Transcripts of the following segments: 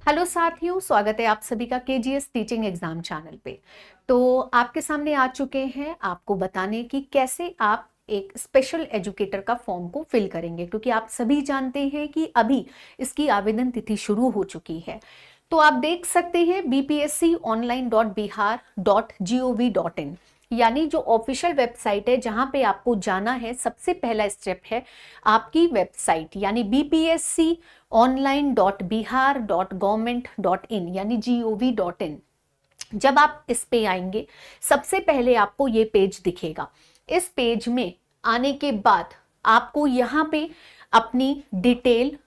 Hello साथियों, स्वागत है आप सभी का केजीएस टीचिंग एग्जाम चैनल पे। तो आपके सामने आ चुके हैं आपको बताने कि कैसे आप एक स्पेशल एजुकेटर का फॉर्म को फिल करेंगे, क्योंकि आप सभी जानते हैं कि अभी इसकी आवेदन तिथि शुरू हो चुकी है। तो आप देख सकते हैं bpsconline.bihar.gov.in, यानी जो ऑफिशियल वेबसाइट है जहां पे आपको जाना है। सबसे पहला स्टेप है आपकी वेबसाइट यानी bpsconline.bihar.government.in यानी gov.in। जब आप इस पे आएंगे, सबसे पहले आपको ये पेज दिखेगा। इस पेज में आने के बाद आपको यहाँ पे अपनी डिटेल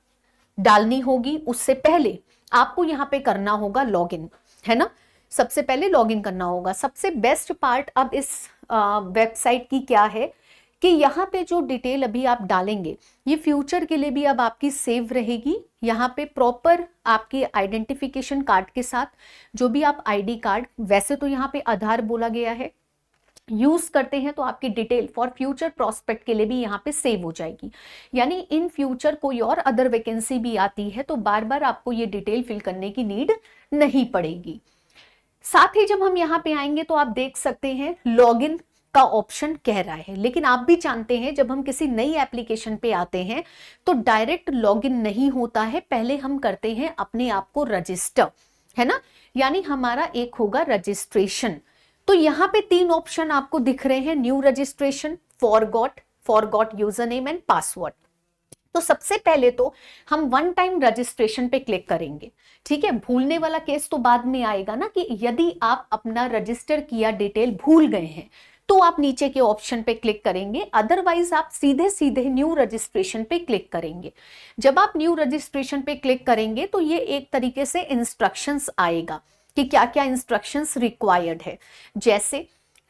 डालनी होगी। उससे पहले आपको यहाँ पे करना होगा लॉगिन, है ना। सबसे पहले लॉगिन करना होगा। सबसे बेस्ट पार्ट अब इस वेबसाइट की क्या है कि यहाँ पे जो डिटेल अभी आप डालेंगे ये फ्यूचर के लिए भी अब आपकी सेव रहेगी। यहाँ पे प्रॉपर आपके आइडेंटिफिकेशन कार्ड के साथ जो भी आप आईडी कार्ड, वैसे तो यहाँ पे आधार बोला गया है, यूज करते हैं तो आपकी डिटेल फॉर फ्यूचर प्रोस्पेक्ट के लिए भी यहाँ पे सेव हो जाएगी। यानी इन फ्यूचर कोई और अदर वैकेंसी भी आती है तो बार बार आपको ये डिटेल फिल करने की नीड नहीं पड़ेगी। साथ ही जब हम यहाँ पे आएंगे तो आप देख सकते हैं लॉगिन का ऑप्शन कह रहा है, लेकिन आप भी जानते हैं जब हम किसी नई एप्लीकेशन पे आते हैं तो डायरेक्ट लॉगिन नहीं होता है। पहले हम करते हैं अपने आप को रजिस्टर, है ना, यानी हमारा एक होगा रजिस्ट्रेशन। तो यहाँ पे 3 ऑप्शन आपको दिख रहे हैं, new registration, forgot user name and password. तो सबसे पहले तो हम वन टाइम रजिस्ट्रेशन पे क्लिक करेंगे। ठीक है, भूलने वाला केस तो बाद में आएगा ना, कि यदि आप अपना रजिस्टर किया डिटेल भूल गए हैं तो आप नीचे के ऑप्शन पे क्लिक करेंगे, अदरवाइज आप सीधे सीधे न्यू रजिस्ट्रेशन पे क्लिक करेंगे। जब आप न्यू रजिस्ट्रेशन पे क्लिक करेंगे तो ये एक तरीके से इंस्ट्रक्शंस आएगा कि क्या क्या इंस्ट्रक्शंस रिक्वायर्ड है। जैसे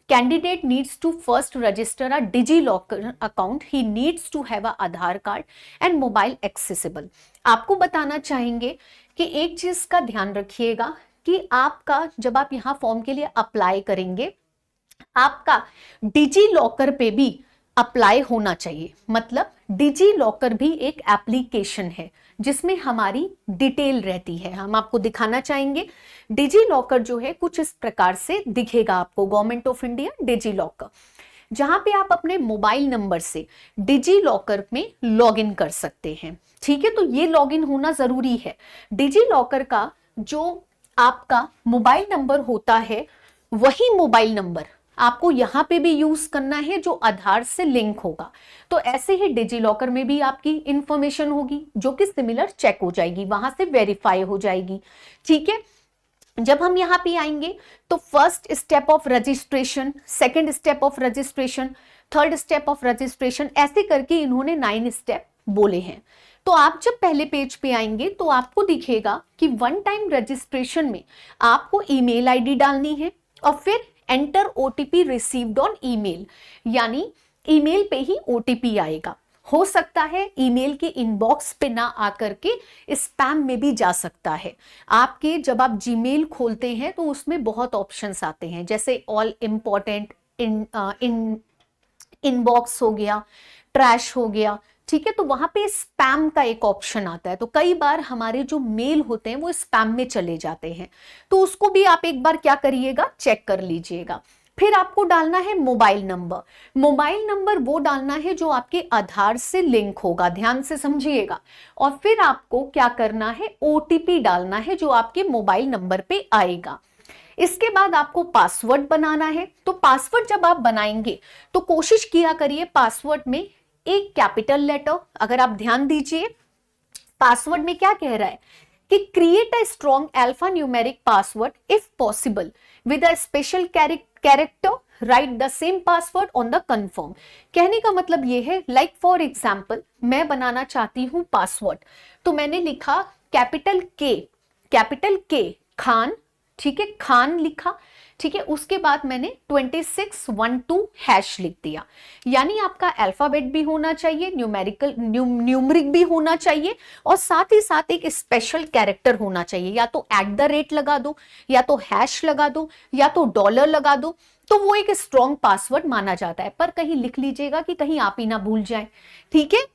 candidate needs to first register a DigiLocker account. He needs to have a Aadhaar card and mobile accessible. आपको बताना चाहेंगे कि एक चीज का ध्यान रखिएगा कि आपका जब आप यहाँ फॉर्म के लिए अप्लाई करेंगे, आपका डिजी लॉकर पे भी अप्लाई होना चाहिए। मतलब डिजी लॉकर भी एक एप्लीकेशन है जिसमें हमारी डिटेल रहती है। हम आपको दिखाना चाहेंगे। डिजी लॉकर जो है कुछ इस प्रकार से दिखेगा आपको, government of India DigiLocker, जहां पे आप अपने मोबाइल नंबर से डिजी लॉकर में लॉगिन कर सकते हैं। ठीक है, तो ये लॉगिन होना जरूरी है। डिजी लॉकर का जो आपका मोबाइल नंबर होता है वही मोबाइल नंबर आपको यहाँ पे भी यूज करना है जो आधार से लिंक होगा। तो ऐसे ही डिजी लॉकर में भी आपकी इंफॉर्मेशन होगी जो कि सिमिलर चेक हो जाएगी, वहां से वेरीफाई हो जाएगी। ठीक है, जब हम यहाँ पे आएंगे तो first step of registration, second step of registration, third step of registration, ऐसे करके इन्होंने 9 स्टेप बोले हैं। तो आप जब पहले पेज पे आएंगे तो आपको दिखेगा कि वन टाइम रजिस्ट्रेशन में आपको ईमेल आईडी डालनी है और फिर enter OTP received on email, यानी ईमेल पे ही ओटीपी आएगा। हो सकता है ईमेल के इनबॉक्स पे ना आकर के स्पैम में भी जा सकता है। आपके जब आप जीमेल खोलते हैं तो उसमें बहुत ऑप्शंस आते हैं, जैसे ऑल इंपॉर्टेंट, इनबॉक्स हो गया, ट्रैश हो गया। ठीक है, तो वहां पे स्पैम का एक ऑप्शन आता है। तो कई बार हमारे जो मेल होते हैं वो स्पैम में चले जाते हैं, तो उसको भी आप एक बार क्या करिएगा, चेक कर लीजिएगा। फिर आपको डालना है मोबाइल नंबर। मोबाइल नंबर वो डालना है जो आपके आधार से लिंक होगा, ध्यान से समझिएगा। और फिर आपको क्या करना है, ओटीपी डालना है जो आपके मोबाइल नंबर पे आएगा। इसके बाद आपको पासवर्ड बनाना है। तो पासवर्ड जब आप बनाएंगे तो कोशिश किया करिए पासवर्ड में एक कैपिटल लेटर। अगर आप ध्यान दीजिए पासवर्ड में क्या कह रहा है कि create a strong alpha numeric password if possible with a special character, right the same password on the confirm. कहने का मतलब ये है, लाइक फॉर एग्जांपल मैं बनाना चाहती हूं पासवर्ड, तो मैंने लिखा कैपिटल के खान। ठीक है, खान लिखा। ठीक है, उसके बाद मैंने 2612 हैश लिख दिया। यानी आपका अल्फाबेट भी होना चाहिए, न्यूमरिक भी होना चाहिए, और साथ ही साथ एक स्पेशल कैरेक्टर होना चाहिए। या तो @ लगा दो, या तो हैश लगा दो, या तो डॉलर लगा दो, तो वो एक स्ट्रॉन्ग पासवर्ड माना जाता है। पर कहीं लिख लीजिएगा कि कहीं आप ही ना भूल जाए। ठीक है,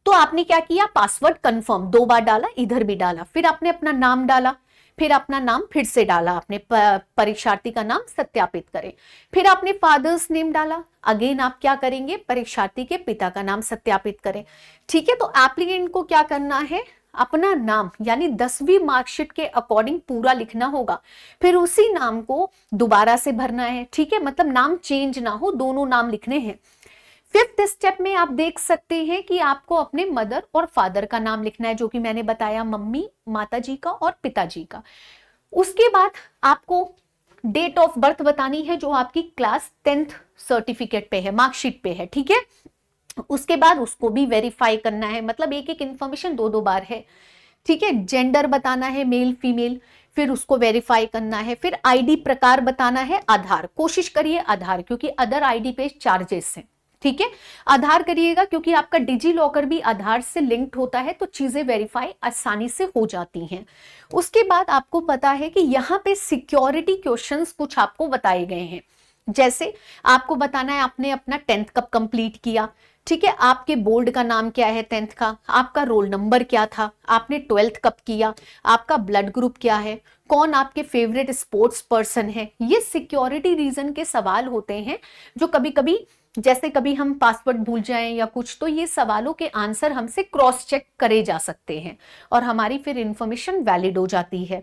तो आपने क्या किया, पासवर्ड कंफर्म 2 बार डाला, इधर भी डाला, फिर आपने अपना नाम डाला, फिर अपना नाम फिर से डाला, आपने परीक्षार्थी का नाम सत्यापित करें, फिर आपने फादर्स नेम डाला, अगेन आप क्या करेंगे, परीक्षार्थी के पिता का नाम सत्यापित करें। ठीक है, तो एप्लीकेंट को क्या करना है, अपना नाम यानी 10वीं मार्कशीट के अकॉर्डिंग पूरा लिखना होगा, फिर उसी नाम को दोबारा से भरना है। ठीक है, मतलब नाम चेंज ना हो, दोनों नाम लिखने हैं। 5th स्टेप में आप देख सकते हैं कि आपको अपने मदर और फादर का नाम लिखना है, जो कि मैंने बताया, मम्मी, माताजी का और पिताजी का। उसके बाद आपको डेट ऑफ बर्थ बतानी है, जो आपकी क्लास 10th सर्टिफिकेट पे है, मार्कशीट पे है। ठीक है, उसके बाद उसको भी वेरीफाई करना है, मतलब एक एक इंफॉर्मेशन 2-2 बार है। ठीक है, जेंडर बताना है, मेल फीमेल, फिर उसको वेरीफाई करना है, फिर आईडी प्रकार बताना है, आधार, कोशिश करिए आधार, क्योंकि अदर आईडी पे चार्जेस हैं। ठीक है, आधार करिएगा, क्योंकि आपका डिजी लॉकर भी आधार से लिंक्ड होता है, तो चीजें वेरीफाई आसानी से हो जाती हैं। उसके बाद आपको पता है कि यहाँ पे सिक्योरिटी क्वेश्चंस कुछ आपको बताए गए हैं, जैसे आपको बताना है आपने अपना 10th कब कंप्लीट किया। ठीक है, आपके बोर्ड का नाम क्या है 10th का, आपका रोल नंबर क्या था, आपने 12th कब किया, आपका ब्लड ग्रुप क्या है, कौन आपके फेवरेट स्पोर्ट्स पर्सन है। ये सिक्योरिटी रीजन के सवाल होते हैं, जो कभी कभी, जैसे कभी हम पासवर्ड भूल जाएं या कुछ, तो ये सवालों के आंसर हमसे क्रॉस चेक करे जा सकते हैं और हमारी फिर इंफॉर्मेशन वैलिड हो जाती है।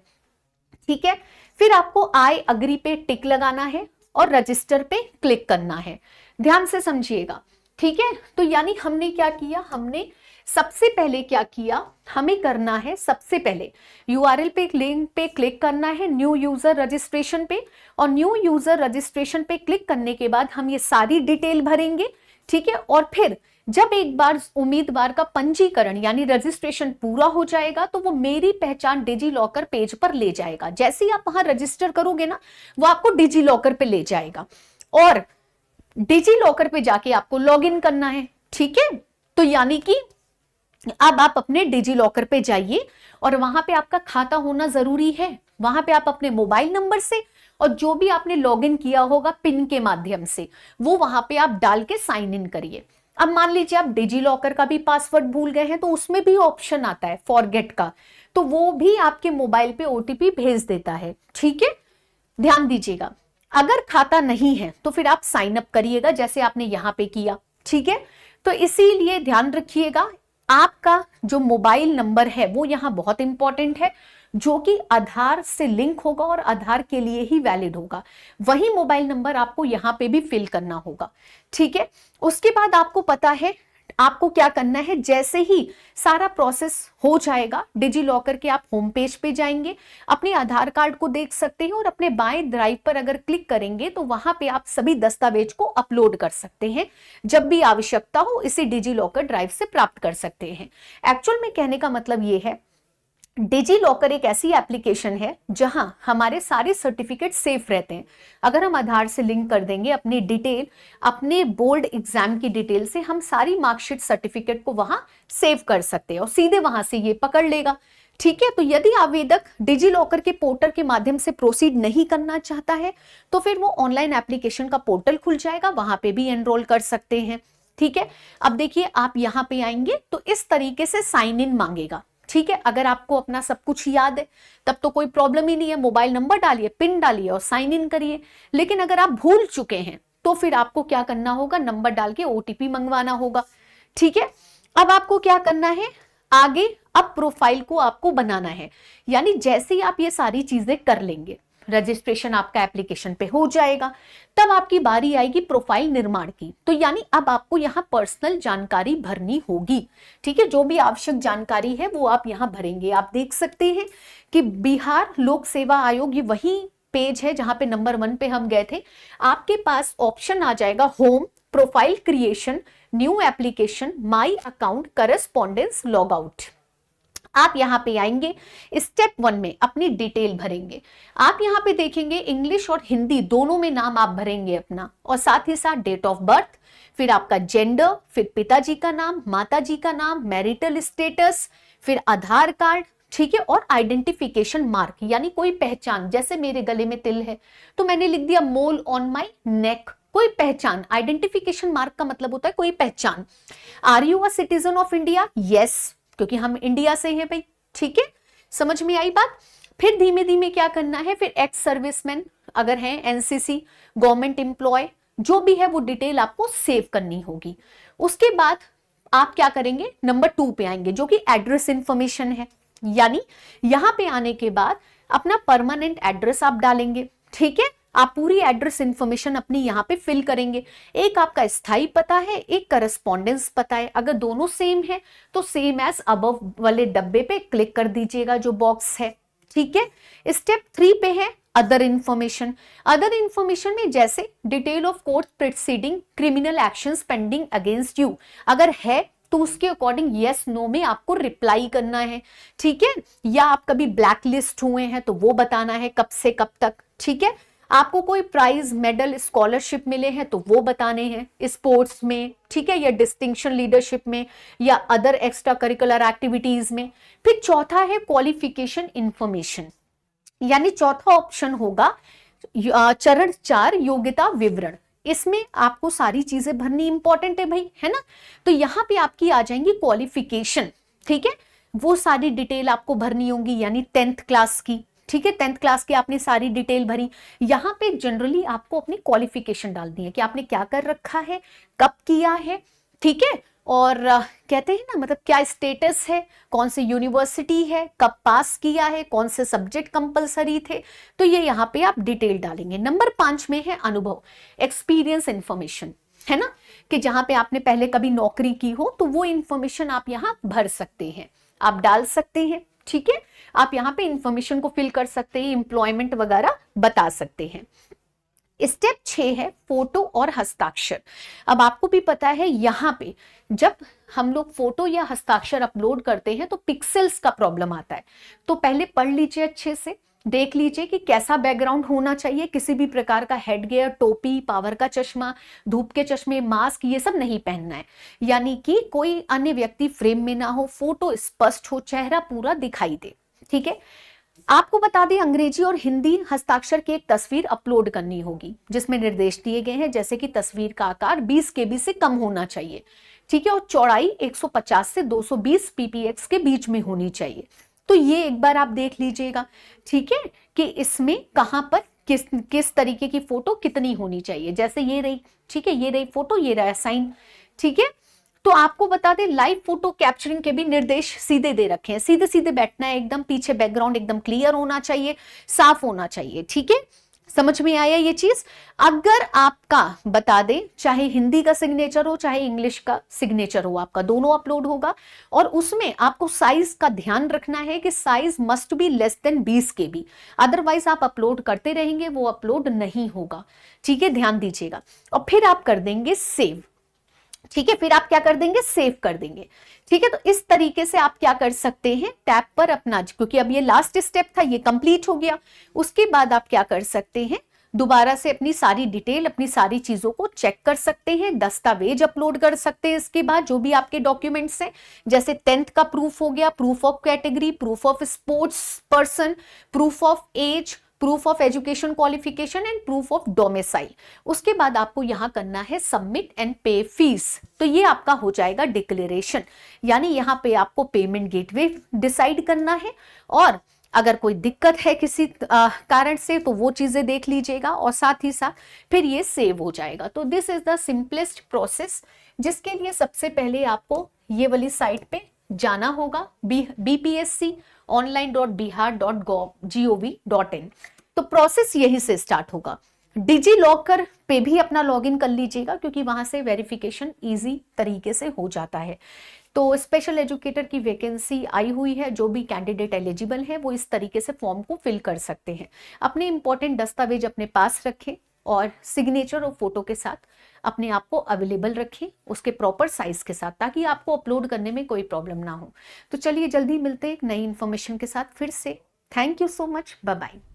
ठीक है, फिर आपको आई अग्री पे टिक लगाना है और रजिस्टर पे क्लिक करना है। ध्यान से समझिएगा। ठीक है, तो यानी हमने क्या किया, हमने सबसे पहले क्या किया, हमें करना है सबसे पहले यूआरएल पे लिंक पे क्लिक करना है, न्यू यूजर रजिस्ट्रेशन पे, और न्यू यूजर रजिस्ट्रेशन पे क्लिक करने के बाद हम ये सारी डिटेल भरेंगे। ठीक है, और फिर जब एक बार उम्मीदवार का पंजीकरण यानी रजिस्ट्रेशन पूरा हो जाएगा, तो वो मेरी पहचान डिजी लॉकर पेज पर ले जाएगा। जैसे ही आप वहां रजिस्टर करोगे ना, वो आपको डिजी लॉकर पे ले जाएगा और डिजी लॉकर पे जाके आपको लॉग इन करना है। ठीक है, तो यानी कि अब आप अपने डिजी लॉकर पे जाइए और वहां पे आपका खाता होना जरूरी है। वहां पे आप अपने मोबाइल नंबर से और जो भी आपने लॉगिन किया होगा पिन के माध्यम से, वो वहां पे आप डाल के साइन इन करिए। अब मान लीजिए आप डिजी लॉकर का भी पासवर्ड भूल गए हैं, तो उसमें भी ऑप्शन आता है फॉरगेट का, तो वो भी आपके मोबाइल पे ओटीपी भेज देता है। ठीक है, ध्यान दीजिएगा। अगर खाता नहीं है तो फिर आप साइन अप करिएगा, जैसे आपने यहां पे किया। ठीक है, तो इसीलिए ध्यान रखिएगा, आपका जो मोबाइल नंबर है वो यहां बहुत इंपॉर्टेंट है, जो कि आधार से लिंक होगा और आधार के लिए ही वैलिड होगा। वही मोबाइल नंबर आपको यहां पे भी फिल करना होगा। ठीक है, उसके बाद आपको पता है आपको क्या करना है। जैसे ही सारा प्रोसेस हो जाएगा, डिजी लॉकर के आप होम पेज पे जाएंगे, अपने आधार कार्ड को देख सकते हैं और अपने बाएं ड्राइव पर अगर क्लिक करेंगे तो वहां पे आप सभी दस्तावेज को अपलोड कर सकते हैं। जब भी आवश्यकता हो इसे डिजी लॉकर ड्राइव से प्राप्त कर सकते हैं। एक्चुअल में कहने का मतलब ये है, डिजी लॉकर एक ऐसी एप्लीकेशन है जहां हमारे सारे सर्टिफिकेट सेफ रहते हैं। अगर हम आधार से लिंक कर देंगे अपनी डिटेल, अपने बोर्ड एग्जाम की डिटेल से, हम सारी मार्कशीट सर्टिफिकेट को वहां सेव कर सकते हैं और सीधे वहां से ये पकड़ लेगा। ठीक है, तो यदि आवेदक डिजी लॉकर के पोर्टल के माध्यम से प्रोसीड नहीं करना चाहता है, तो फिर वो ऑनलाइन एप्लीकेशन का पोर्टल खुल जाएगा, वहां पे भी एनरोल कर सकते हैं। ठीक है, अब देखिए आप यहाँ पे आएंगे तो इस तरीके से साइन इन मांगेगा। ठीक है, अगर आपको अपना सब कुछ याद है तब तो कोई प्रॉब्लम ही नहीं है, मोबाइल नंबर डालिए, पिन डालिए और साइन इन करिए। लेकिन अगर आप भूल चुके हैं तो फिर आपको क्या करना होगा, नंबर डाल के ओटीपी मंगवाना होगा। ठीक है, अब आपको क्या करना है आगे, अब प्रोफाइल को आपको बनाना है। यानी जैसे ही आप ये सारी चीजें कर लेंगे, रजिस्ट्रेशन आपका एप्लीकेशन पे हो जाएगा, तब आपकी बारी आएगी प्रोफाइल निर्माण की। तो यानी अब आपको यहाँ पर्सनल जानकारी भरनी होगी। ठीक है, जो भी आवश्यक जानकारी है वो आप यहाँ भरेंगे। आप देख सकते हैं कि बिहार लोक सेवा आयोग, ये वही पेज है जहां पे नंबर 1 पे हम गए थे। आपके पास ऑप्शन आ जाएगा home, profile creation, new application, my account, correspondence, log out. आप यहाँ पे आएंगे, स्टेप 1 में अपनी डिटेल भरेंगे। आप यहाँ पे देखेंगे इंग्लिश और हिंदी दोनों में नाम आप भरेंगे अपना, और साथ ही साथ डेट ऑफ बर्थ, फिर आपका जेंडर, फिर पिताजी का नाम, माताजी का नाम, मैरिटल स्टेटस, फिर आधार कार्ड। ठीक है, और आइडेंटिफिकेशन मार्क यानी कोई पहचान, जैसे मेरे गले में तिल है तो मैंने लिख दिया मोल ऑन माई नेक। कोई पहचान, आइडेंटिफिकेशन मार्क का मतलब होता है कोई पहचान। Are you a citizen of India? Yes, क्योंकि हम इंडिया से हैं भाई, ठीक है, समझ में आई बात। फिर धीमे धीमे क्या करना है, फिर एक्स सर्विसमैन अगर है, एनसीसी, गवर्नमेंट एम्प्लॉय, जो भी है वो डिटेल आपको सेव करनी होगी। उसके बाद आप क्या करेंगे, नंबर 2 पे आएंगे जो कि एड्रेस इंफॉर्मेशन है। यानी यहां पे आने के बाद अपना परमानेंट एड्रेस आप डालेंगे, ठीक है, आप पूरी एड्रेस इंफॉर्मेशन अपनी यहाँ पे फिल करेंगे। एक आपका स्थायी पता है, एक करस्पॉन्डेंस पता है, अगर दोनों सेम है तो सेम एज अबव वाले डब्बे पे क्लिक कर दीजिएगा जो बॉक्स है, ठीक है। स्टेप 3 पे है अदर इंफॉर्मेशन। अदर इंफॉर्मेशन में जैसे detail of court proceeding, criminal actions pending against you, अगर है तो उसके अकॉर्डिंग यस नो में आपको रिप्लाई करना है, ठीक है। या आप कभी ब्लैक लिस्ट हुए हैं तो वो बताना है कब से कब तक, ठीक है। आपको कोई प्राइज, मेडल, स्कॉलरशिप मिले हैं तो वो बताने हैं स्पोर्ट्स में, ठीक है, या डिस्टिंक्शन लीडरशिप में, या अदर एक्स्ट्रा करिकुलर एक्टिविटीज में। फिर चौथा है क्वालिफिकेशन इंफॉर्मेशन, यानी चौथा ऑप्शन होगा चरण 4 योग्यता विवरण। इसमें आपको सारी चीजें भरनी इंपॉर्टेंट है भाई, है ना। तो यहाँ पे आपकी आ जाएंगी क्वालिफिकेशन, ठीक है, वो सारी डिटेल आपको भरनी होगी, यानी 10th क्लास की, ठीक है, 10th क्लास की आपने सारी डिटेल भरी। यहाँ पे जनरली आपको अपनी क्वालिफिकेशन डालनी है कि आपने क्या कर रखा है, कब किया है, ठीक है, और कहते हैं ना मतलब क्या स्टेटस है, कौन सी यूनिवर्सिटी है, कब पास किया है, कौन से सब्जेक्ट कंपलसरी थे, तो ये यहाँ पे आप डिटेल डालेंगे। नंबर 5 में है अनुभव, एक्सपीरियंस इंफॉर्मेशन, है ना, कि जहां पे आपने पहले कभी नौकरी की हो तो वो इंफॉर्मेशन आप यहाँ भर सकते हैं, आप डाल सकते हैं, ठीक है। आप यहाँ पे इंफॉर्मेशन को फिल कर सकते हैं, एम्प्लॉयमेंट वगैरह बता सकते हैं। स्टेप 6 है फोटो और हस्ताक्षर। अब आपको भी पता है यहाँ पे जब हम लोग फोटो या हस्ताक्षर अपलोड करते हैं तो पिक्सेल्स का प्रॉब्लम आता है, तो पहले पढ़ लीजिए, अच्छे से देख लीजिए कि कैसा बैकग्राउंड होना चाहिए। किसी भी प्रकार का हेडगियर, टोपी, पावर का चश्मा, धूप के चश्मे, मास्क, ये सब नहीं पहनना है, यानी कि कोई अन्य व्यक्ति फ्रेम में ना हो, फोटो स्पष्ट हो, चेहरा पूरा दिखाई दे, ठीक है। आपको बता दें अंग्रेजी और हिंदी हस्ताक्षर की एक तस्वीर अपलोड करनी होगी जिसमें निर्देश दिए गए हैं, जैसे कि तस्वीर का आकार 20 KB से कम होना चाहिए, ठीक है, और चौड़ाई 150 से 220 PPX के बीच में होनी चाहिए। तो ये एक बार आप देख लीजिएगा, ठीक है, कि इसमें कहां पर किस तरीके की फोटो कितनी होनी चाहिए। जैसे ये रही, ठीक है, ये रही फोटो, ये रहा साइन, ठीक है। तो आपको बता दें लाइव फोटो कैप्चरिंग के भी निर्देश सीधे दे रखे हैं, सीधे सीधे बैठना है, एकदम पीछे बैकग्राउंड एकदम क्लियर होना चाहिए, साफ होना चाहिए, ठीक है, समझ में आया ये चीज। अगर आपका बता दें चाहे हिंदी का सिग्नेचर हो चाहे इंग्लिश का सिग्नेचर हो, आपका दोनों अपलोड होगा, और उसमें आपको साइज का ध्यान रखना है कि size must be less than 20 KB, otherwise आप अपलोड करते रहेंगे वो अपलोड नहीं होगा, ठीक है, ध्यान दीजिएगा। और फिर आप कर देंगे सेव, ठीक है, फिर आप क्या कर देंगे, सेव कर देंगे, ठीक है। तो इस तरीके से आप क्या कर सकते हैं, टैब पर अपना, क्योंकि अब ये लास्ट स्टेप था, ये कंप्लीट हो गया, उसके बाद आप क्या कर सकते हैं, दोबारा से अपनी सारी डिटेल, अपनी सारी चीजों को चेक कर सकते हैं, दस्तावेज अपलोड कर सकते हैं। इसके बाद जो भी आपके डॉक्यूमेंट्स हैं, जैसे 10th का प्रूफ हो गया, proof of category, proof of sports person, proof of age, proof of education qualification and proof of domicile. उसके बाद आपको यहां करना है सबमिट एंड पे फीस, तो ये आपका हो जाएगा डिक्लेरेशन, यानी यहां पे आपको पेमेंट गेटवे डिसाइड करना है, और अगर कोई दिक्कत है किसी कारण से तो वो चीजें देख लीजिएगा, और साथ ही साथ फिर ये सेव हो जाएगा। तो this is the simplest process, जिसके लिए सबसे पहले आपको ये वाली साइट पे जाना होगा, bpsc.online.bihar.gov.in। तो प्रोसेस यही से स्टार्ट होगा। डिजी लॉकर पे भी अपना लॉगिन कर लीजिएगा, क्योंकि वहां से वेरिफिकेशन इजी तरीके से हो जाता है। तो स्पेशल एजुकेटर की वैकेंसी आई हुई है, जो भी कैंडिडेट एलिजिबल है वो इस तरीके से फॉर्म को फिल कर सकते हैं। अपने इंपॉर्टेंट दस्तावेज अपने पास रखें, और सिग्नेचर और फोटो के साथ अपने आप को अवेलेबल रखें, उसके प्रॉपर साइज के साथ, ताकि आपको अपलोड करने में कोई प्रॉब्लम ना हो। तो चलिए जल्दी मिलते हैं एक नई इन्फॉर्मेशन के साथ फिर से। Thank you so much, bye bye.